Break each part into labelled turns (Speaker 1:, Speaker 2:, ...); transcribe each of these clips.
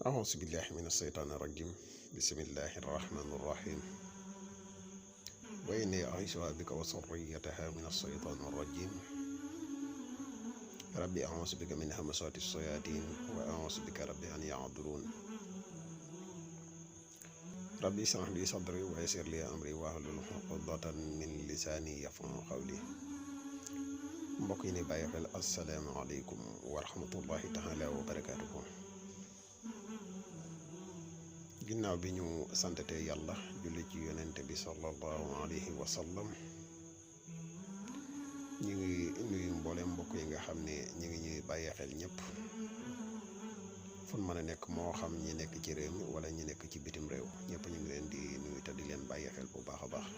Speaker 1: أعوذ بالله من الشيطان الرجيم بسم الله الرحمن الرحيم وإني أعيذها بك وذريتها من الشيطان الرجيم ربي أعوذ بك من همزات الشياطين وأعوذ بك ربي أن يحضرون ربي اشرح لي صدري ويسر لي أمري واحلل عقدة من لساني يفقهوا قولي mbokk yi ni bàyyi xel asalaamaaleykum wa rahmatullahi taala wa barakaatuhu ginnaaw bi ñu santatee yàlla julli ci yonente bi sallallahu alayhi wa sallam ñu ngi nuyu mboolem mbokk yi nga xam ne ñu ngi ñuy bàyyi xel ñëpp fu mën a nekk moo xam ñi nekk ci réew mi wala ñi nekk ci bitim réew ñëpp ñu ngi leen di nuyu te di leen bàyyi xel bu baax a baax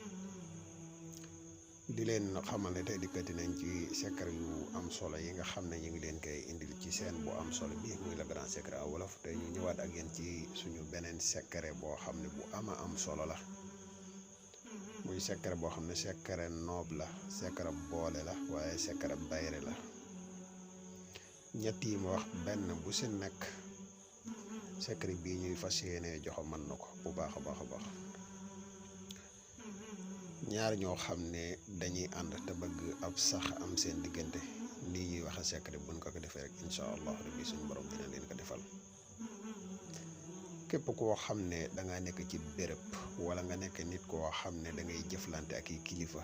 Speaker 1: di leen xamal ne tey dikkati nañ ci secret yu am solo yi nga xam ne ñu ngi leen koy indil ci seen bu am solo bi muy le grand secret à wolof te ñu ñëwaat ak yéen ci suñu beneen secret boo xam ne bu am solo la muy secret boo xam ne secret noob la secret boole la waaye secret bayre la ñett yi ma wax benn bu si nekk secret bii ñuy fas yéene joxe mën na ko bu baax a baax a baax ñaar ñoo xam ne dañuy ànd te bëgg ab sax am seen diggante lii ñuy waxe secret buñ ko defee rek incha allah rabbi suñu borom dina leen ko defal képp koo xam ne danga nekk ci béréb wala nga nekk nit koo xam ne da ngay jëflante ak i kilifa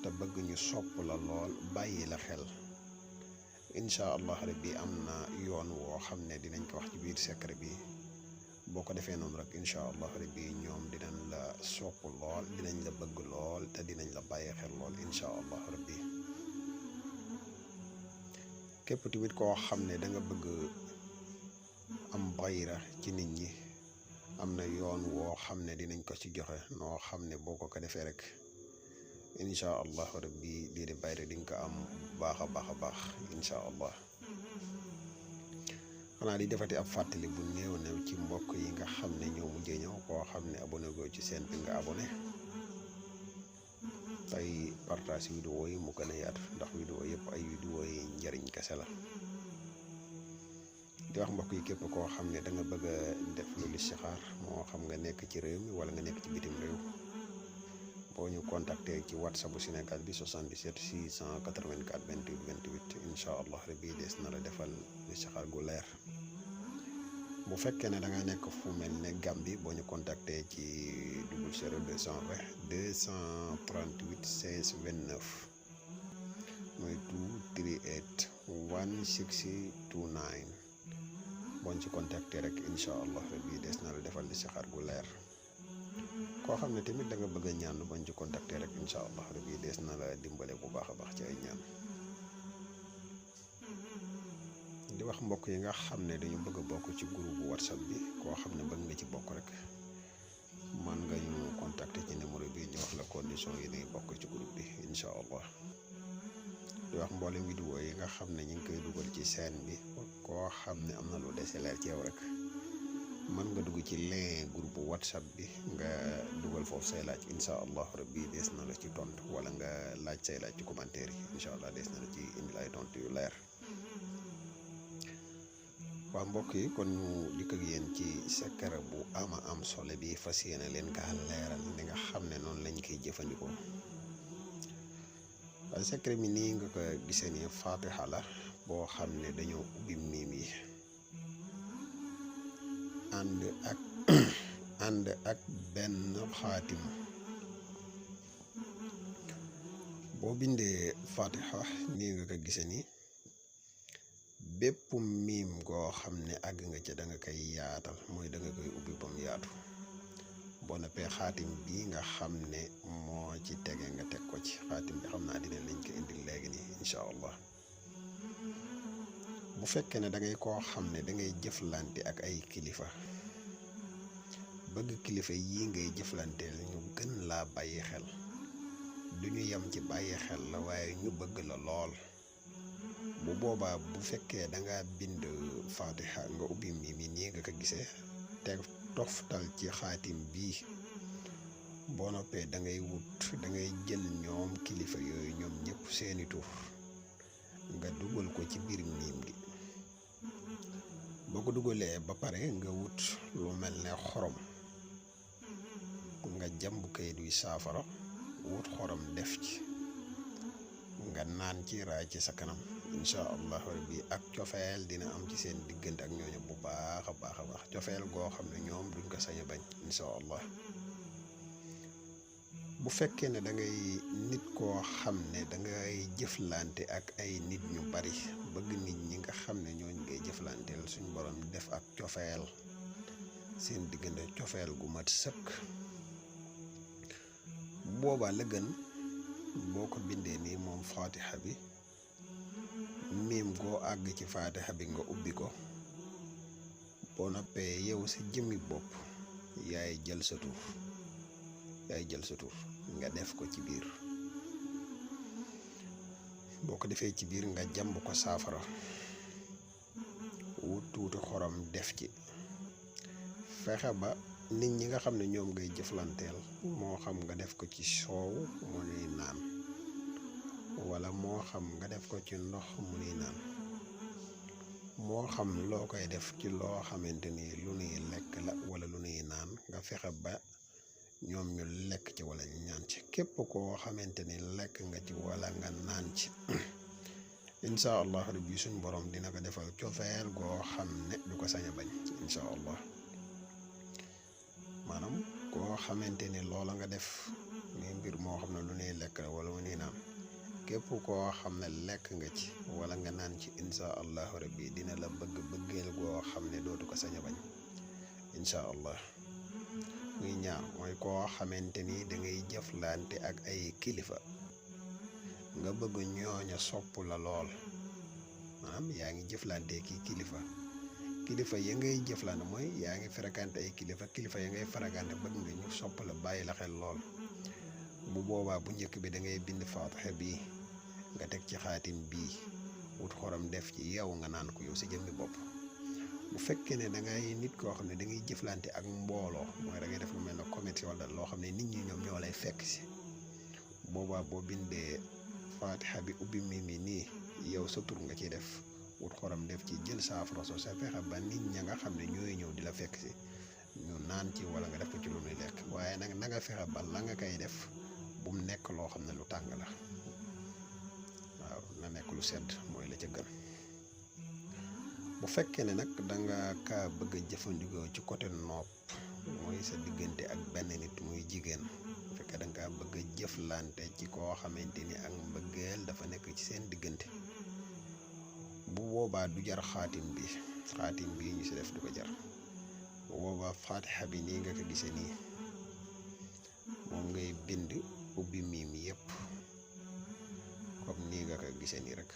Speaker 1: te bëgg ñu sopp la lool bàyyi la xel incha allah rabbi am na yoon woo xam ne dinañ ko wax ci biir secret bi boo ko defee noonu rek incha allah rabbi ñoom dinañ la sopp lool dinañ la bëgg lool te dinañ la bàyyi xel lool incha allah rabbi képp tamit koo xam ne da nga bëgg am bayra ci nit ñi am na yoon woo xam ne dinañ ko ci joxe noo xam ne boo ko defee rek incha allah rabbi lii di bayra di nga ko am baax a baax incha allah. xanaa di defati ab fàttali bu néew ci mbokk yi nga xam ne ñoo mujjee ñëw koo xam ne abonné goo ci seen bi nga abonné tey partage vidéo yi mu gën a yaatu ndax vidéo yëpp ay vidéo yi njëriñ kese la di wax mbokk yi képp koo xam ne da nga bëgg a def lu listixaar moo xam nga nekk ci réew mi wala nga nekk ci bitim réew boo ñu contacté ci whatsapp bu Sénégal bi 77 684 28 28 incha allah rabbi des na la defal listixaar gu leer bu fekkee ne da nga nekk fu mel ne Gambie boo ñu contacté ci 00 238 16 29 mooy 238 1629 boo ñu ci contacté rek incha allah rabbi des na la defal listixaar gu leer. koo xam ne tamit da nga bëgg a ñaan bañ ci contacter rek incha allah rabbi des na la dimbale bu baax a baax ci ay ñaan di wax mbokk yi nga xam ne dañu bëgg a bokk ci groupe whatsapp bi koo xam ne bëgg nga ci bokk rek man nga ñu contacter ci numéro bi ñu wax la condition yi day bokk ci groupe bi incha allah di wax mboolem vidéo yi nga xam ne ñu ngi koy dugal ci chaîne bi koo xam ne am na lu dese leer ci yow rek mën nga dugg ci lien groupe whatsapp bi nga dugal foofu say laaj incha allah rabbi des na la ci tontu wala nga laaj say laaj ci commentaire yi incha allah des na la ci indil ay tontu yu leer. waa mbokk yi kon ñu dikk ak yéen ci secret bu am solo bi fas yéene leen kaa leeral li nga xam ne noonu lañ koy jëfandikoo waaye secret mi nii nga ko gisee ni Fatiha la boo xam ne dañoo ubbi miim yi. ànd ak benn xaatim boo bindee Fatiha nii nga ko gisee ni bépp miim goo xam ne àgg nga ca da nga koy yaatal mooy da nga koy ubbi ba mu yaatu boo noppee xaatim bi nga xam ne moo ci tege nga teg ko ci xaatim bi xam naa dina lañ ko indil léegi nii incha allah bu fekkee ne da ngay koo xam ne da ngay jëflante ak ay kilifa bëgg kilifa yi ngay jëflanteel ñu gën laa bàyyi xel du ñu yem ci bàyyi xel la waaye ñu bëgg la lool bu boobaa bu fekkee da nga bind Fatiha nga ubbi mi nii nga ko gisee te toftal ci xaatim bii boo noppee da ngay jël ñoom kilifa yooyu ñoom ñëpp seeni tur nga dugal ko ci biir miim gi boo ko dugalee ba pare nga wut lu mel ne xorom nga jàmb kayit wi saafara wut xorom def ci nga naan ci raay ci sa kanam insha allah rabbi ak cofeel dina am ci seen diggante ak ñooñu bu baax a baax cofeel goo xam ne ñoom duñ ko sañ a bañ insha allah. bu fekkee ne da ngay nit koo xam ne da ngay jëflante ak ay nit ñu bari bëgg nit ñi nga xam ne ñooñ ngay jëflanteel suñ borom def ak cofeel seen diggante cofeel gu mat sëkk boobaa la gën boo ko bindee nii moom Fatiha bi miim goo àgg ci Fatiha bi nga ubbi ko boo noppee yow sa jëmmi bopp yaay jël sa tur nga def ko ci biir boo ko defee ci biir nga jàmb ko saafara wut tuuti xorom def ci fexe ba nit ñi nga xam ne ñoom ngay jëflanteel moo xam nga def ko ci soow mu nuy naan wala moo xam nga def ko ci ndox mu nuy naan moo xam loo koy def ci loo xamante ni lu nuy lekk la wala lu nuy naan nga fexe ba ñoom ñu lekk ci wala ñu ñaan ci képp koo xamante ni lekk nga ci wala nga naan ci insha allah rabbi suñ borom dina ko defal cofeel goo xam ne du ko sañ a bañ insha allah maanaam koo xamante ni loola nga def muy mbir moo xam ne lu nuy lekk la wala mu nuy naan képp koo xam ne lekk nga ci wala nga naan ci insha allah rabbi dina la bëgg bëggeel goo xam ne dootu ko sañ a bañ insha allah. muy ñaar mooy koo xamante ni da ngay jëflante ak ay kilifa nga bëgg ñooña sopp la lool maanaam yaa ngi jëflante ki kilifa ya ngay jëflante mooy yaa ngi fréquenté ay kilifa ya ngay fréquenté bëgg nga ñu sopp la bàyyi la xel lool bu boobaa bu njëkk bi da ngay bind Faatiha bii nga teg ci xaatim bii wut xorom def ci yow nga naan ko yow si jëmmi bopp. bu fekkee ne da ngay nit koo xam ne da ngay jëflante ak mbooloo mooy da ngay def lu mel ne commerce wala loo xam ne nit ñi ñoom ñoo lay fekk si boobaa boo bindee Fatiha bi ubbi mi nii yow sa tur nga ciy def wut xorom def ci jël saafara soo sa fexe ba nit ña nga xam ne ñooy ñëw di la fekk si ñu naan ci wala nga def ko ci lu muy lekk waaye nag na nga fexe ba la nga koy def bu mu nekk loo xam ne lu tàng la waaw na nekk lu sedd mooy la ca gën. bu fekkee ne nag da nga kaa bëgg a jëfandikoo ci côté nopp mooy sa diggante ak benn nit muy jigéen bu fekkee da nga kaa bëgg a jëflante ci koo xamante ni ak mbëggeel dafa nekk ci seen diggante bu boobaa du jar xaatim bi ñu si def du ko jar bu boobaa Fatiha bi nii nga ko gisee nii moom ngay bind ubbi miim yépp comme nii nga ko gisee nii rek.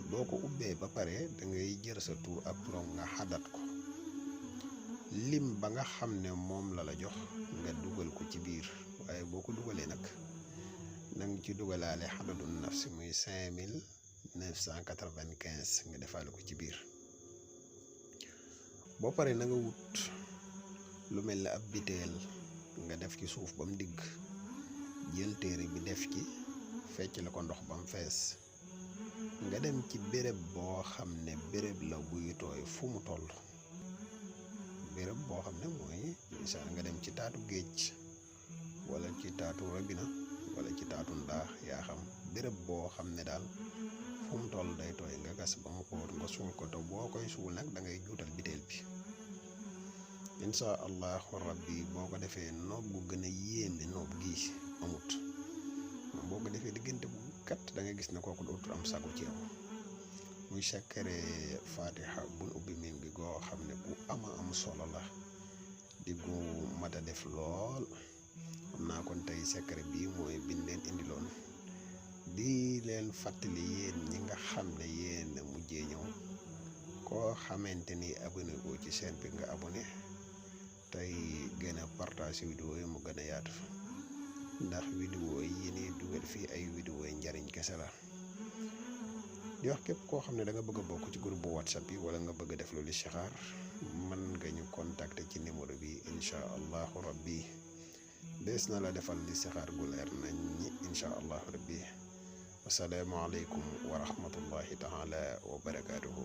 Speaker 1: boo ko ubbee ba pare da ngay jël sa tur ak turam nga xadat ko lim ba nga xam ne moom la jox nga dugal ko ci biir waaye boo ko dugalee nag na nga ci dugalaale xadadu nafsi muy 5995 nga defaale ko ci biir boo paree na nga wut lu mel ne ab biteel nga def ci suuf ba mu digg jël téere bi def ci fecc la ko ndox ba mu fees nga dem ci béréb boo xam ne béréb la buy tooy fu mu toll béréb boo xam ne mooy misaal nga dem ci taatu géej wala ci taatu robina wala ci taatu ndaa yaa xam béréb boo xam ne daal fu mu toll day tooy nga gas ba mu xóot nga suul ko te boo koy suul nag da ngay juutal biteel bi insha allahu rabbi boo ko defee noob gu gën a yéeme noob gi amut boo ko defee diggante bu kat da nga gis ne kooku dootul am sago ci yow muy secret Fatiha bun ubbi miim bi goo xam ne bu ama am solo la di gu mat a def lool xam naa kon tey secret bi mooy biñ leen indiloon di leen fàttali yéen ñi nga xam ne yéen mujjee ñëw koo xamante ni abonné ko ci chaîne bi nga abonné tey gën a partage vidéo yi mu gën a yaatu ndax vidéo yi ni dugal fii ay vidéo yi njariñ kese la di wax képp koo xam ne da nga bëgg a bokk ci groupe bu WhatsApp bi wala nga bëgg a def lu listixaar mën nga ñu contacter ci numéro bi incha allahu rabbi dees na la defal listixaar gu leer nañ ñi incha allahu rabbi wassalaamu aleykum wa rahmatullahi taala wa barakaatuhu